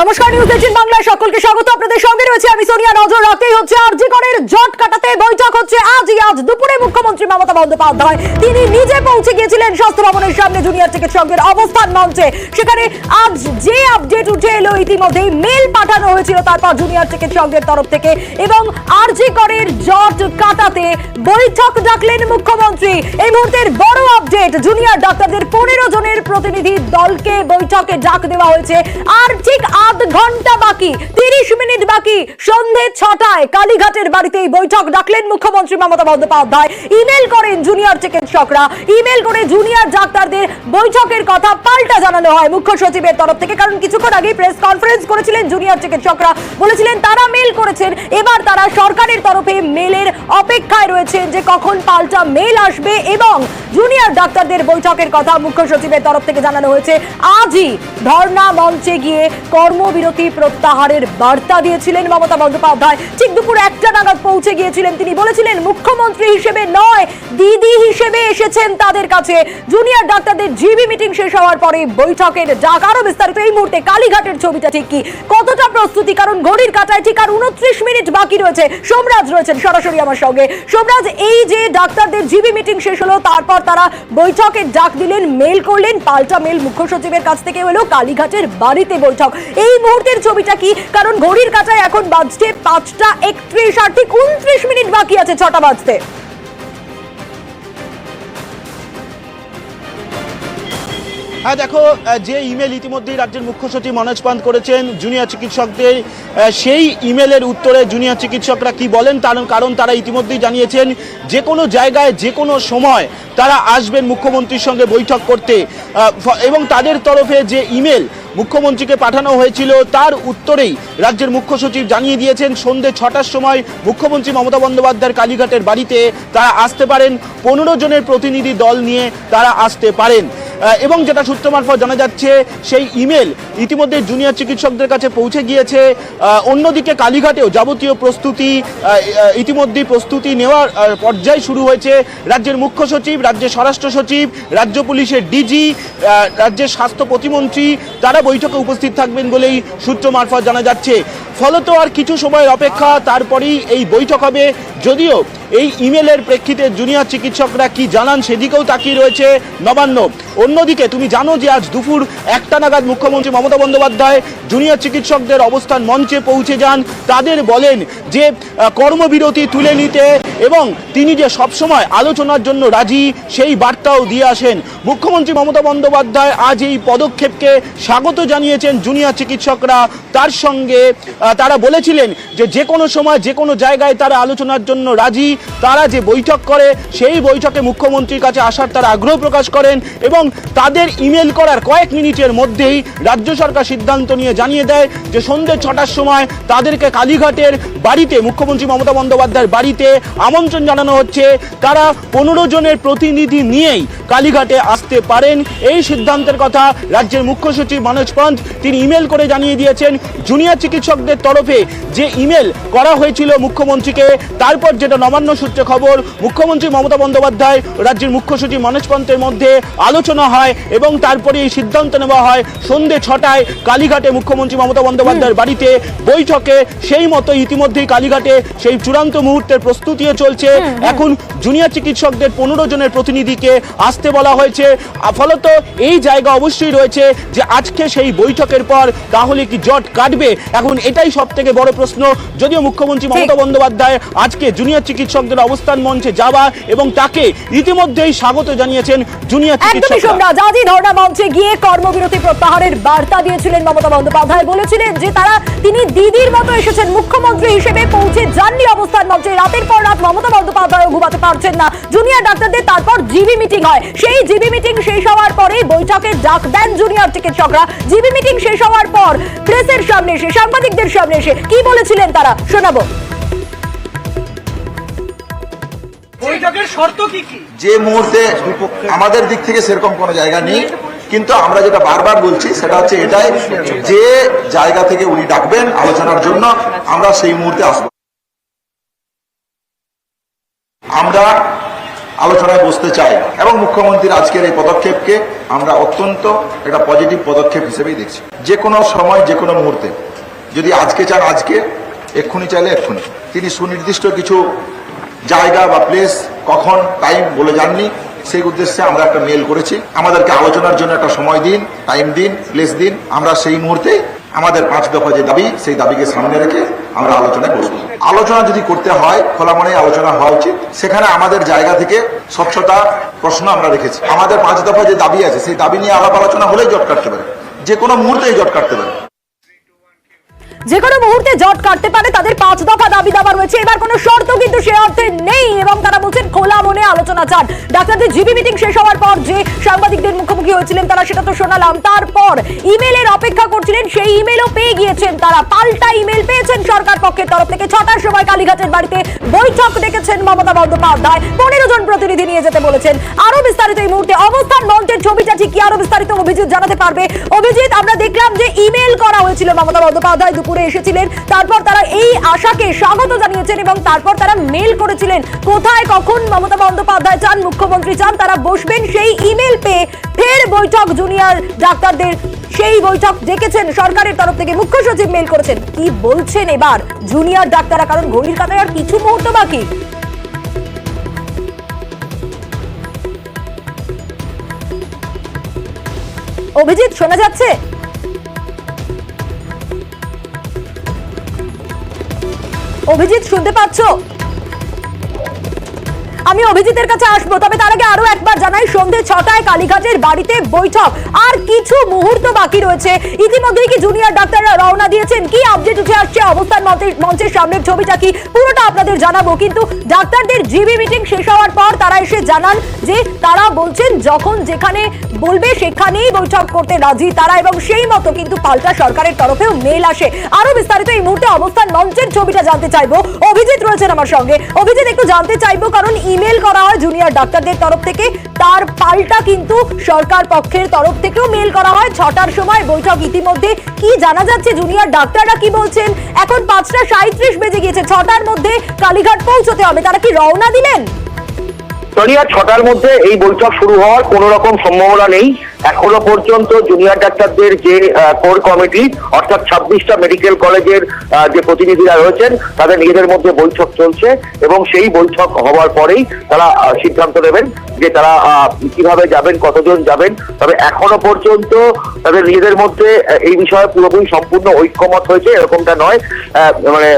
নমস্কার, নিউজ 18 বাংলায় সকলকে স্বাগত। আপনাদের সঙ্গে রয়েছে আমি সোনিয়া। নজর রাখতেই হচ্ছে আরজি করের জট কাটাতে বৈঠক হচ্ছে আজ দুপুরে মুখ্যমন্ত্রী মমতা বন্দ্যোপাধ্যায় তিনি নিজে পৌঁছে গিয়েছিলেন স্বাস্থ্য ভবনের সামনে জুনিয়র চিকিৎসকদের অবস্থান মঞ্চে। সেখানে আজ যে আপডেট উঠে এলো, ইতিমধ্যেই মেল পাঠানো হয়েছিল তারপর জুনিয়র চিকিৎসকদের তরফ থেকে, এবং আরজি করের জট কাটাতে বৈঠক ডাকলেন মুখ্যমন্ত্রী। এই মুহূর্তের বড় আপডেট, জুনিয়র ডাক্তারদের 15 জনের প্রতিনিধি দলকে বৈঠকে ডাক দেওয়া হয়েছে। আর ঠিক আধ ঘন্টা বাকি, 30 মিনিট বাকি, সন্ধে 6টায় কালীঘাটের বাড়িতে এই বৈঠক ডাকলেন মুখ্যমন্ত্রী মমতা বন্দ্যোপাধ্যায়। ইমেল করেন জুনিয়র চিকিৎসকরা, ইমেল করে জুনিয়র ডাক্তারদের বৈঠকের কথা পাল্টা জানানো হয় মুখ্য সচিবের তরফ থেকে। কারণ কিছুক্ষণ আগে প্রেস কনফারেন্স করেছিলেন জুনিয়র চিকিৎসকরা, বলেছিলেন তারা মেল করেছেন, এবার তারা সরকারের তরফে মেলের অপেক্ষায় রয়েছেন যে কখন পাল্টা মেল আসবে, এবং জুনিয়র ডাক্তারদের বৈঠকের কথা মুখ্য সচিবের তরফ থেকে জানানো হয়েছে। আজই ধর্ণা মঞ্চে গিয়ে কর্মবিরতি প্রত্যাহারের বার্তা দিয়েছিলেন মমতা বন্দ্যোপাধ্যায়। ঠিক দুপুর 1টা নাগাদ পৌঁছে গিয়েছিলেন। তিনি বলেছিলেন মুখ্যমন্ত্রী হিসেবে নয়, দিদি হিসেবে এসেছেন তাদের কাছে। জুনিয়র ডাক্তারদের জিবি মিটিং শেষ হওয়ার পরে বৈঠকের ডাক। আরো বিস্তারিত এই মুহূর্তে কালীঘাটের ছবিটা ঠিক কি, কতটা প্রস্তুতি, কারণ ঘড়ির কাঁটায় ঠিক আর 29 মিনিট বাকি রয়েছে। সোমরাজ রয়েছেন সরাসরি আমার সঙ্গে। সোমরাজ, এই যে ডাক্তারদের জিবি মিটিং শেষ হলো, তারপর তারা বৈঠকের ডাক দিলেন, মেল করলেন, পাল্টা মেল মুখ্য সচিবের কাছ থেকে হলো, কালীঘাটের বাড়িতে বৈঠক। এই মুহূর্তের ছবিটা কি, কারণ ঘড়ির কাঁটায় এখন বাজছে 5টা 31 আর ঠিক 29 মিনিট বাকি আছে 6টা বাজতে। হ্যাঁ দেখো, যে ইমেল ইতিমধ্যেই রাজ্যের মুখ্য সচিব মনোজ পান্ত করেছেন জুনিয়র চিকিৎসকদের, সেই ইমেলের উত্তরে জুনিয়র চিকিৎসকরা কি বলেন, কারণ তারা ইতিমধ্যেই জানিয়েছেন যে কোনো জায়গায় যে কোনো সময় তারা আসবেন মুখ্যমন্ত্রীর সঙ্গে বৈঠক করতে, এবং তাদের তরফে যে ইমেল মুখ্যমন্ত্রীকে পাঠানো হয়েছিল তার উত্তরেই রাজ্যের মুখ্য সচিব জানিয়ে দিয়েছেন সন্ধ্যে 6টার সময় মুখ্যমন্ত্রী মমতা বন্দ্যোপাধ্যায়ের কালীঘাটের বাড়িতে তারা আসতে পারেন, 15 জনের প্রতিনিধি দল নিয়ে তারা আসতে পারেন। এবং যেটা সূত্র মারফত জানা যাচ্ছে, সেই ইমেল ইতিমধ্যে জুনিয়র চিকিৎসকদের কাছে পৌঁছে গিয়েছে। অন্যদিকে কালীঘাটেও যাবতীয় প্রস্তুতি ইতিমধ্যেই প্রস্তুতি নেওয়ার পর্যায় শুরু হয়েছে। রাজ্যের মুখ্য সচিব, রাজ্যের স্বরাষ্ট্র সচিব, রাজ্য পুলিশের ডিজি, রাজ্যের স্বাস্থ্য প্রতিমন্ত্রী তারা বৈঠকে উপস্থিত থাকবেন বলেই সূত্র মারফত জানা যাচ্ছে। ফলত আর কিছু সময়ের অপেক্ষা, তারপরেই এই বৈঠক হবে। যদিও এই ইমেলের প্রেক্ষিতে জুনিয়র চিকিৎসকরা কি জানান সেদিকেও তাকিয়ে রয়েছে নবান্ন। অন্যদিকে তুমি জানো যে আজ দুপুর 1টা নাগাদ মুখ্যমন্ত্রী মমতা বন্দ্যোপাধ্যায় জুনিয়র চিকিৎসকদের অবস্থান মঞ্চে পৌঁছে যান। তাদের বলেন যে কর্মবিরতি তুলে নিতে, এবং তিনি যে সবসময় আলোচনার জন্য রাজি, সেই বার্তাও দিয়ে আসেন। মুখ্যমন্ত্রী মমতা বন্দ্যোপাধ্যায় আজ এই পদক্ষেপকে স্বাগত জানিয়েছেন জুনিয়র চিকিৎসকরা। তার সঙ্গে তারা বলেছিলেন যে কোনো সময় যে কোনো জায়গায় তারা আলোচনার জন্য রাজি। তারা যে বৈঠক করে সেই বৈঠকে মুখ্যমন্ত্রীর কাছে আসার তারা আগ্রহ প্রকাশ করেন, এবং তাদের ইমেল করার কয়েক মিনিটের মধ্যেই রাজ্য সরকার সিদ্ধান্ত নিয়ে জানিয়ে দেয় যে সন্ধ্যে 6টার সময় তাদেরকে কালীঘাটের বাড়িতে, মুখ্যমন্ত্রী মমতা বন্দ্যোপাধ্যায়ের বাড়িতে আমন্ত্রণ জানানো হচ্ছে। তারা 15 জনের প্রতিনিধি নিয়েই কালীঘাটে আসতে পারেন। এই সিদ্ধান্তের কথা রাজ্যের মুখ্য সচিব মনোজ পান্ত তিনি ইমেল করে জানিয়ে দিয়েছেন। জুনিয়র চিকিৎসকদের তরফে যে ইমেল করা হয়েছিল মুখ্যমন্ত্রীকে, তারপর যেটা নবান্ন সূত্রে খবর, মুখ্যমন্ত্রী মমতা বন্দ্যোপাধ্যায় রাজ্যের মুখ্য সচিব মনোজ পান্তের মধ্যে আলোচনা হয়, এবং তারপরে এই সিদ্ধান্ত নেওয়া হয় সন্ধ্যে 6টায় কালীঘাটে মুখ্যমন্ত্রী মমতা বন্দ্যোপাধ্যায়ের বাড়িতে বৈঠকে। সেই মতো ইতিমধ্যেই কালীঘাটে সেই চূড়ান্ত মুহূর্তের প্রস্তুতিও চলছে। এখন জুনিয়র চিকিৎসকদের 15 জনের প্রতিনিধিকে আসতে বলা হয়েছে। ফলত এই জায়গা অবশ্যই রয়েছে যে আজকে সেই বৈঠকের পর তাহলে কি জট কাটবে, এখন এটাই সব থেকে বড় প্রশ্ন। যদিও মুখ্যমন্ত্রী মমতা বন্দ্যোপাধ্যায় আজকে জুনিয়র চিকিৎসকদের অবস্থান মঞ্চে যাওয়া এবং তাকে ইতিমধ্যেই স্বাগত জানিয়েছেন জুনিয়র চিকিৎসকরা। আজই ধর্ণা মঞ্চে গিয়ে কর্মবিরতি প্রত্যাহারের বার্তা দিয়েছিলেন মমতা বন্দ্যোপাধ্যায়। বলেছিলেন যে তিনি দিদির মতো এসেছেন, মুখ্যমন্ত্রী হিসেবে পৌঁছে যাননি অবস্থান মঞ্চে। রাতের পর রাত মমতা বন্দ্যোপাধ্যায় ঘুমাতে পারছেন না। জুনিয়র ডাক্তারদের তারপর জিবি মিটিং হয়। সেই জিবি মিটিং শেষ হওয়ার পরে বৈঠকের ডাক দেন জুনিয়র চিকিৎসকরা। জিবি মিটিং শেষ হওয়ার পর প্রেসের সামনে এসে, সাংবাদিকদের সামনে এসে কি বলেছিলেন তারা শোনাবো। বৈঠকের শর্ত কি কি? যে মুহূর্তে আমাদের দিক থেকে সেরকম কোনো জায়গা নেই, কিন্তু আমরা যেটা বারবার বলছি সেটা হচ্ছে এটাই, যে জায়গা থেকে উনি ডাকবেন আলোচনার জন্য আমরা সেই মুহূর্তে আসব। আমরা আলোচনায় বসতে চাই এবং মুখ্যমন্ত্রীর আজকের এই পদক্ষেপকে আমরা অত্যন্ত একটা পজিটিভ পদক্ষেপ হিসেবেই দেখছি। যে কোনো সময় যে কোনো মুহূর্তে যদি আজকে চান আজকে, এক্ষুনি চাইলে এক্ষুনি। তিনি সুনির্দিষ্ট কিছু জায়গা বা প্লেস, কখন, টাইম বলে যাননি। সেই উদ্দেশ্যে আমরা একটা মেল করেছি, আমাদেরকে আলোচনার জন্য একটা সময় দিন, টাইম দিন, প্লেস দিন। আমরা সেই মুহূর্তে আমাদের 5 দফা যে দাবি, সেই দাবিকে সামনে রেখে আমরা আলোচনায় বসবো। আলোচনা যদি করতে হয়, খোলা মনে আলোচনা হওয়া উচিত। সেখানে আমাদের জায়গা থেকে স্বচ্ছতা প্রশ্ন আমরা রেখেছি। আমাদের 5 দফা যে দাবি আছে, সেই দাবি নিয়ে আলাপ আলোচনা হলেই জট কাটতে পারে, যে কোনো মুহূর্তেই জট কাটতে পারে। যে কোনো মুহূর্তে জট কাটতে পারে, তাদের 5 দফা দাবি দাবা রয়েছে। এবার কোনো শর্ত কিন্তু সে অর্থে নেই এবং তারা বলছেন খোলা মনে আলোচনা চান। ডাক্তারদের জিবি মিটিং শেষ হওয়ার পর যে সাংবাদিকদের মুখোমুখি হয়েছিলেন তারা, সেটা তো শোনালাম। তারপর ইমেলের অপেক্ষা করছিলেন, সেই ইমেলও পেয়ে গিয়েছেন তারা। পাল্টা ইমেল পেয়েছেন সরকার পক্ষের তরফ থেকে। 6টার সময় কালীঘাটের বাড়িতে বৈঠক ডেকেছেন মমতা বন্দ্যোপাধ্যায়। 15 জন প্রতিনিধি নিয়ে যেতে বলেছেন। আরো বিস্তারিত এই মুহূর্তে অবস্থান মঞ্চের ছবিটা ঠিক কি, আরো বিস্তারিত অভিজিৎ জানাতে পারবে। অভিজিৎ, আমরা দেখলাম যে ইমেল করা হয়েছিল মমতা বন্দ্যোপাধ্যায় দুপুরে এসেছিলেন, তারপর তারা এই আশাকে স্বাগত জানিয়েছেন এবং তারপর তারা মেল করেছিলেন কোথায় কখন মমতা বন্দ্যোপাধ্যায় চান, মুখ্যমন্ত্রী চান তারা বসবেন। সেই ইমেল পেয়ে ফের বৈঠক জুনিয়র ডাক্তারদের, সেই বৈঠক ডেকেছেন সরকারের তরফ থেকে। মুখ্য সচিব মেল করেছেন, কি বলছেন এবার জুনিয়র ডাক্তাররা, কারণ ঘড়ির কাঁটায় আর কিছু মুহূর্ত বাকি। অভিজিৎ, শোনা যাচ্ছে? অভিজিৎ, শুনতে পাচ্ছ? আমি অভিজিতের কাছে আসবো, তবে তার আগে আরো একবার জানাই, সন্ধ্যে 6টায় কালীঘাটের বাড়িতে বৈঠক, আর কিছু মুহূর্ত বাকি রয়েছে। ইতিমধ্যেই কি জুনিয়র ডাক্তাররা রওনা দিয়েছেন? কি আপডেট উঠে আসছে অবস্থান মঞ্চের সামনের ছবিটা কি, পুরোটা আপনাদের জানাবো। কিন্তু ডাক্তারদের জিবি মিটিং শেষ হওয়ার পর তারা এসে জানান যে তারা বলছেন যখন যেখানে বলবে সেখানেই বৈঠক করতে রাজি তারা, এবং সেই মতো কিন্তু পাল্টা সরকারের তরফেও মেল আসে। আরো বিস্তারিত এই মুহূর্তে অবস্থান মঞ্চের ছবিটা জানতে চাইবো। অভিজিৎ রয়েছেন আমার সঙ্গে। অভিজিৎ, একটু জানতে চাইবো, কারণ ইমেল করা হয় জুনিয়র ডাক্তারদের তরফ থেকে, তার পাল্টা কিন্তু সরকার পক্ষের তরফ থেকেও মেল করা হয়। 6টার সময় বৈঠক। ইতিমধ্যে কি জানা যাচ্ছে, জুনিয়র ডাক্তাররা কি বলছেন? এখন 5টা 37 বেজে গিয়েছে, 6টার মধ্যে কালীঘাট পৌঁছতে হবে, তারা কি রওনা দিলেন? সোনিয়া, 6টার মধ্যে এই বৈঠক শুরু হওয়ার কোন রকম সম্ভাবনা নেই। এখনো পর্যন্ত জুনিয়র ডাক্তারদের যে কোর কমিটি, অর্থাৎ 26টা মেডিকেল কলেজের যে প্রতিনিধিরা রয়েছেন, তাদের নিজেদের মধ্যে বৈঠক চলছে এবং সেই বৈঠক হওয়ার পরেই তারা সিদ্ধান্ত নেবেন যে তারা কিভাবে যাবেন, কতজন যাবেন। তবে এখনো পর্যন্ত তাদের নিজেদের মধ্যে এই বিষয়ে পুরোপুরি সম্পূর্ণ ঐক্যমত হয়েছে এরকমটা নয়। মানে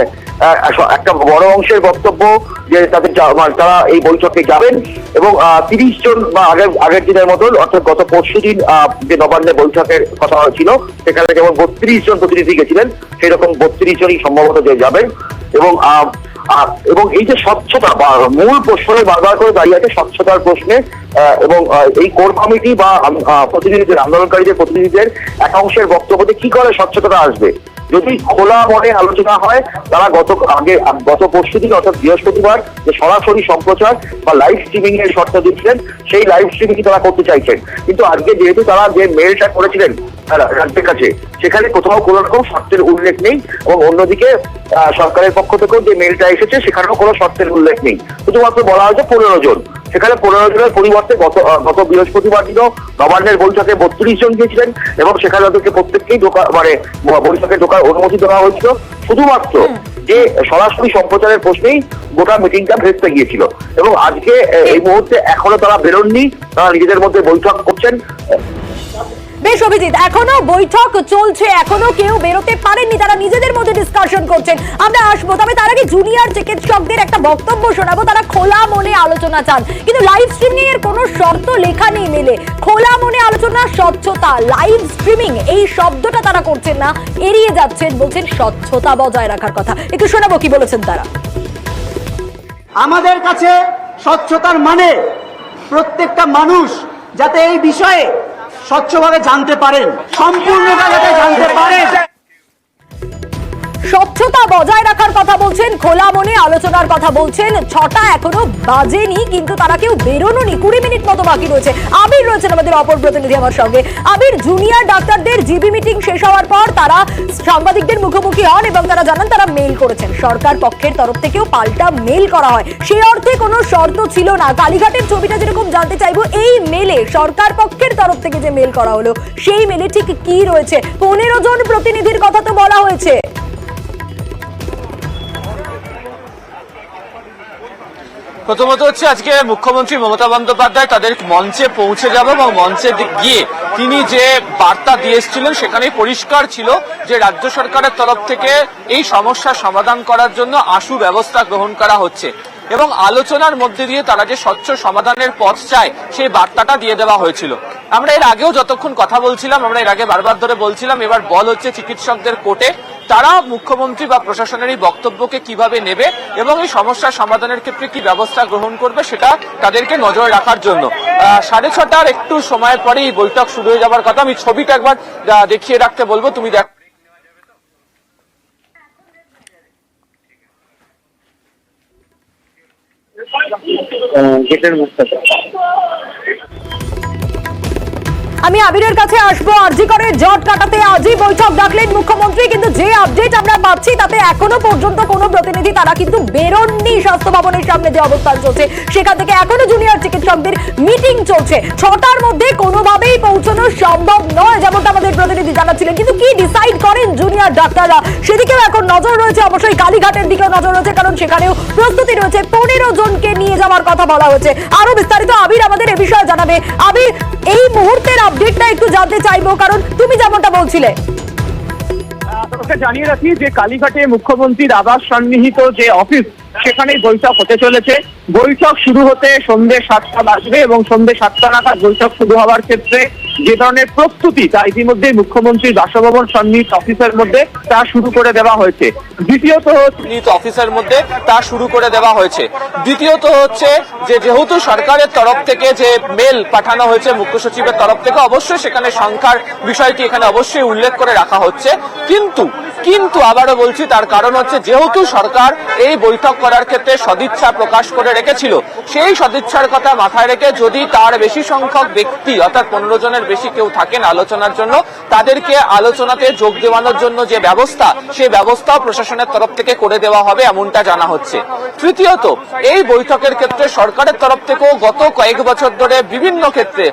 একটা বড় অংশের বক্তব্য যে তারা এই বৈঠকে যাবেন এবং 30 জন বা আগের দিনের মতন, অর্থাৎ গত পরশুদিন যে নবান্নে বৈঠকের কথা ছিল সেখানে যেমন 32 জন প্রতিনিধি গেছিলেন, সেই রকম 32 জনই সম্ভবত যে যাবেন। এবং এই যে স্বচ্ছতা বা মূল প্রশ্নে বারবার করে দাঁড়িয়ে আছে স্বচ্ছতার প্রশ্নে, এবং এই কোর কমিটি বা প্রতিনিধিদের, আন্দোলনকারীদের প্রতিনিধিদের এক অংশের বক্তব্যতে কি করে স্বচ্ছতা আসবে। যদি খোলা মনে আলোচনা হয়, তারা গত পরশুদিন অর্থাৎ বৃহস্পতিবার যে সরাসরি সম্প্রচার বা লাইভ স্ট্রিমিং এর শর্ত দিয়েছিলেন, সেই লাইভ স্ট্রিমিং তারা করতে চাইছেন। কিন্তু আজকে যেহেতু তারা যে মেলটা করেছিলেন রাজ্যের কাছে, সেখানে কোথাও কোনো রকম শর্তের উল্লেখ নেই, এবং অন্যদিকে সরকারের পক্ষ থেকেও যে মেলটা এসেছে সেখানেও কোনো শর্তের উল্লেখ নেই। শুধুমাত্র বলা হয়েছে 15 জন। সেখানে 15 জনের পরিবর্তে গত বৃহস্পতিবার দিনও নবান্নের বৈঠকে 32 জন গিয়েছিলেন এবং সেখানে ওদেরকে প্রত্যেককেই বৈঠকে ঢোকার অনুমতি দেওয়া হয়েছিল। শুধুমাত্র যে সরাসরি সম্প্রচারের প্রশ্নেই গোটা মিটিংটা ভেস্তে গিয়েছিল, এবং আজকে এই মুহূর্তে এখনো তারা বেরোননি, তারা নিজেদের মধ্যে বৈঠক করছেন। বেশ অভিজিৎ, এখনো বৈঠক চলছে, এখনো কেউ বেরোতে পারেননি, তারা নিজেদের মধ্যে ডিসকাশন করছেন। আমরা আসবো, তবে তার আগে জুনিয়র চিকিৎসকদের একটা বক্তব্য শোনাবো। তারা খোলা মনে আলোচনা চান, কিন্তু লাইভ স্ট্রিমিং এর কোনো শর্ত লেখা নেই মেলে। খোলা মনে আলোচনা, স্বচ্ছতা, লাইভ স্ট্রিমিং এই শব্দটা তারা করছেন না, এড়িয়ে যাচ্ছেন, বলছেন স্বচ্ছতা বজায় রাখার কথা। একটু শোনাবো কি বলেছেন তারা। আমাদের কাছে স্বচ্ছতার মানে প্রত্যেকটা মানুষ যাতে এই বিষয়ে স্বচ্ছভাবে জানতে পারেন, সম্পূর্ণভাবে জানতে পারেন। স্বচ্ছতা বজায় রাখার কথা বলছেন, খোলা মনে আলোচনার কথা বলছেন। 6টা এখনো বাজেনি, কিন্তু তারা কেউ বেরোনোনি, 20 মিনিট মতো বাকি রয়েছে। আবির রয়েছেন আমাদের অপর প্রতিনিধি আমার সঙ্গে। আবির, জুনিয়র ডাক্তারদের জিবি মিটিং শেষ হওয়ার পর তারা সাংবাদিকদের মুখোমুখি হন এবং তারা জানান তারা মেল করেছেন। সরকার পক্ষের তরফ থেকেও পাল্টা মেল করা হয়, সেই অর্থে কোনো শর্ত ছিল না। কালীঘাটের ছবিটা যেরকম জানতে চাইবো, এই মেলে সরকার পক্ষের তরফ থেকে যে মেল করা হলো সেই মেলে ঠিক কি রয়েছে? 15 জন প্রতিনিধির কথা তো বলা হয়েছে। প্রথমত হচ্ছে আজকে মুখ্যমন্ত্রী মমতা বন্দ্যোপাধ্যায় তাদের মঞ্চে পৌঁছে যাবে এবং মঞ্চে গিয়ে তিনি যে বার্তা দিয়ে এসেছিলেন সেখানেই পরিষ্কার ছিল যে রাজ্য সরকারের তরফ থেকে এই সমস্যার সমাধান করার জন্য আশু ব্যবস্থা গ্রহণ করা হচ্ছে এবং আলোচনার মধ্যে দিয়ে তারা যে স্বচ্ছ সমাধানের পথ চায় সেই বার্তাটা দিয়ে দেওয়া হয়েছিল। আমরা এর আগেও যতক্ষণ কথা বলছিলাম, আমরা এর আগে বারবার ধরে বলছিলাম, এবার বল হচ্ছে চিকিৎসকদের কোর্টে তারা মুখ্যমন্ত্রী বা প্রশাসনের এই বক্তব্যকে কিভাবে নেবে এবং এই সমস্যার সমাধানের ক্ষেত্রে কি ব্যবস্থা গ্রহণ করবে সেটা তাদেরকে নজরে রাখার জন্য 6:30 একটু সময়ের পরে এই বৈঠক শুরু হয়ে যাবার কথা। আমি ছবিটা একবার দেখিয়ে রাখতে বলবো, তুমি দেখ। আমি আবিরের কাছে আসবো। আরজি করে জট কাটাতে আজই বৈঠক ডাকলেন মুখ্যমন্ত্রী, কিন্তু যে আপডেট আমরা পাচ্ছি তাতে এখনো পর্যন্ত কোনো প্রতিনিধি তারা কিন্তু বেরোননি। স্বাস্থ্য ভবনের সামনে যে অবস্থান চলছে সেখান থেকে এখনো জুনিয়র চিকিৎসকদের মিটিং চলছে। 6টার মধ্যে কোনোভাবেই পৌঁছানো সম্ভব নয়, যেমনটা আমাদের প্রতিনিধি জানাচ্ছিলেন। কিন্তু কি ডিসাইড করেন জুনিয়র ডাক্তাররা সেদিকেও এখন নজর রয়েছে। অবশ্যই কালীঘাটের দিকেও নজর রয়েছে, কারণ সেখানেও প্রস্তুতি রয়েছে। 15 জনকে নিয়ে যাওয়ার কথা বলা হয়েছে। আরো বিস্তারিত আবির আমাদের এ বিষয়ে জানাবে। আবির, এই মুহূর্তের আপডেটটা একটু জানতে চাইবো, কারণ তুমি যেমনটা বলছিলে। আপনাকে জানিয়ে রাখি যে কালীঘাটে মুখ্যমন্ত্রীর আবাস সন্নিহিত যে অফিস সেখানেই বৈঠক হতে চলেছে। বৈঠক শুরু হতে সন্ধ্যে 7টা বাজবে এবং সন্ধ্যে 7টা নাগাদ বৈঠক শুরু হওয়ার ক্ষেত্রে যে ধরনের প্রস্তুতি তা ইতিমধ্যেই মুখ্যমন্ত্রীর বাসভবন সন্নিহিত অফিসের মধ্যে তা শুরু করে দেওয়া হয়েছে। দ্বিতীয়ত অফিসের মধ্যে তা শুরু করে দেওয়া হয়েছে। দ্বিতীয়ত হচ্ছে যে যেহেতু সরকারের তরফ থেকে যে মেল পাঠানো হয়েছে মুখ্য সচিবের তরফ থেকে, অবশ্যই সেখানে সংখ্যার বিষয়টি এখানে অবশ্যই উল্লেখ করে রাখা হচ্ছে। কিন্তু আবারও বলছি, তার কারণ হচ্ছে যেহেতু সরকার এই বৈঠক করার ক্ষেত্রে সদিচ্ছা প্রকাশ করে রেখেছিল, সেই সদিচ্ছার কথা মাথায় রেখে যদি তার বেশি সংখ্যক ব্যক্তি অর্থাৎ 15 জনের বেশি কেউ থাকেন আলোচনার জন্য, তাদেরকে আলোচনাতে যোগ দেওয়ানোর জন্য যে ব্যবস্থা সেই ব্যবস্থাও প্রশাসনের তরফ থেকে করে দেওয়া হবে এমনটা জানা হচ্ছে। তৃতীয়ত, এই বৈঠকের ক্ষেত্রে সরকারের তরফ থেকেও গত কয়েক বছর ধরে বিভিন্ন ক্ষেত্রে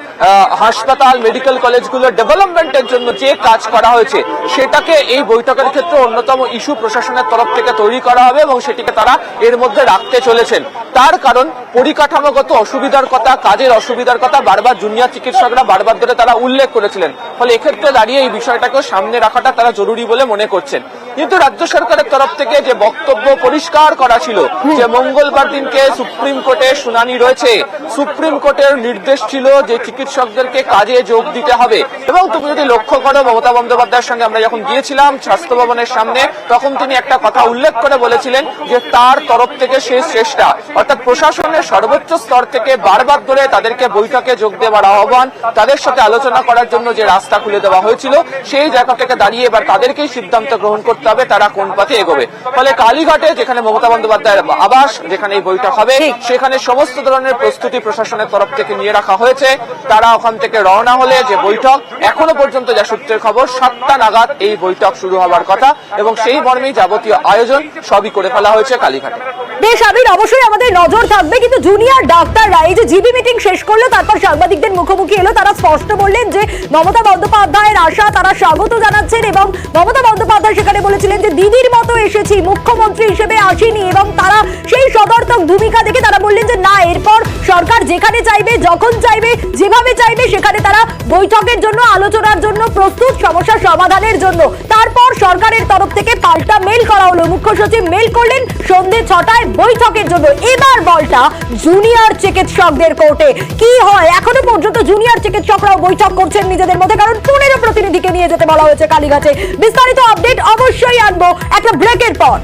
হাসপাতাল মেডিকেল কলেজগুলোর ডেভেলপমেন্টের জন্য যে কাজ করা হয়েছে সেটাকে এই বৈঠকের ক্ষেত্রে অন্যতম ইস্যু প্রশাসনের তরফ থেকে তৈরি করা হবে এবং সেটিকে তারা এর মধ্যে রাখতে চলেছেন। তার কারণ পরিকাঠামোগত অসুবিধার কথা, কাজের অসুবিধার কথা বারবার জুনিয়র চিকিৎসকরা বারবার ধরে তারা উল্লেখ করেছিলেন। ফলে এক্ষেত্রে দাঁড়িয়ে এই বিষয়টাকেও সামনে রাখাটা তারা জরুরি বলে মনে করছেন। কিন্তু রাজ্য সরকারের তরফ থেকে যে বক্তব্য পরিষ্কার করা ছিল যে মঙ্গলবার দিনকে সুপ্রিম কোর্টে শুনানি রয়েছে, সুপ্রিম কোর্টের নির্দেশ ছিল যে চিকিৎসকদেরকে কাজে যোগ দিতে হবে। এবং তুমি যদি লক্ষ্য করো, মমতা বন্দ্যোপাধ্যায়ের সঙ্গে আমরা যখন গিয়েছিলাম স্বাস্থ্য ভবনের সামনে, তখন তিনি একটা কথা উল্লেখ করে বলেছিলেন যে তার তরফ থেকে শেষ চেষ্টা, অর্থাৎ প্রশাসনের সর্বোচ্চ স্তর থেকে বারবার ধরে তাদেরকে বৈঠকে যোগ দেওয়ার আহ্বান, তাদের সাথে আলোচনা করার জন্য যে রাস্তা খুলে দেওয়া হয়েছিল, সেই জায়গা থেকে দাঁড়িয়ে এবার তাদেরকেই সিদ্ধান্ত গ্রহণ করতে হবে তারা কোন পথে এগোবে। ফলে কালীঘাটে যেখানে মমতা বন্দ্যোপাধ্যায়ের আবাস, যেখানে এই বৈঠক হবে, সেখানে সমস্ত ধরনের প্রস্তুতি প্রশাসনের তরফ থেকে নিয়ে রাখা হয়েছে। তারা ওখান থেকে রওনা হলে যে বৈঠক, এখনো পর্যন্ত যা সূত্রের খবর 7টা নাগাদ এই বৈঠক শুরু হওয়ার কথা এবং সেই মর্মেই যাবতীয় আয়োজন সবই করে ফেলা হয়েছে কালীঘাটে। বেশ আবির, অবশ্যই আমাদের নজর থাকবে। কিন্তু জুনিয়র ডাক্তাররা এই যে জিবি মিটিং শেষ করলো, তারপর সাংবাদিকদের মুখোমুখি এলো, তারা স্পষ্ট বললেন যে মমতা বন্দ্যোপাধ্যায়ের আশা তারা স্বাগত জানাচ্ছেন এবং মমতা বন্দ্যোপাধ্যায় সেখানে বলেছিলেন যে দিদির মতো এসেছি, মুখ্যমন্ত্রী হিসেবে আসেনি। এবং তারা সেই সদর্থক ভূমিকা দেখে তারা বললেন যে না, এরপর সরকার যেখানে চাইবে, যখন চাইবে, যেভাবে চাইবে সেখানে তারা বৈঠকের জন্য, আলোচনার জন্য প্রস্তুত, সমস্যা সমাধানের জন্য। তারপর সরকারের তরফ থেকে পাল্টা মেল করা হলো, মুখ্য সচিব মেল করলেন সন্ধ্যে 6টায় বৈঠকের জন্য। এবার বলটা জুনিয়র চিকিৎসকদের কোর্টে। কি হয়? এখনো পর্যন্ত জুনিয়র চিকিৎসকরাও বৈঠক করছেন নিজেদের মধ্যে, কারণ 15 প্রতিনিধিকে নিয়ে যেতে বলা হয়েছে কালীঘাটে। বিস্তারিত আপডেট অবশ্যই আনবো একটা ব্রেকের পর।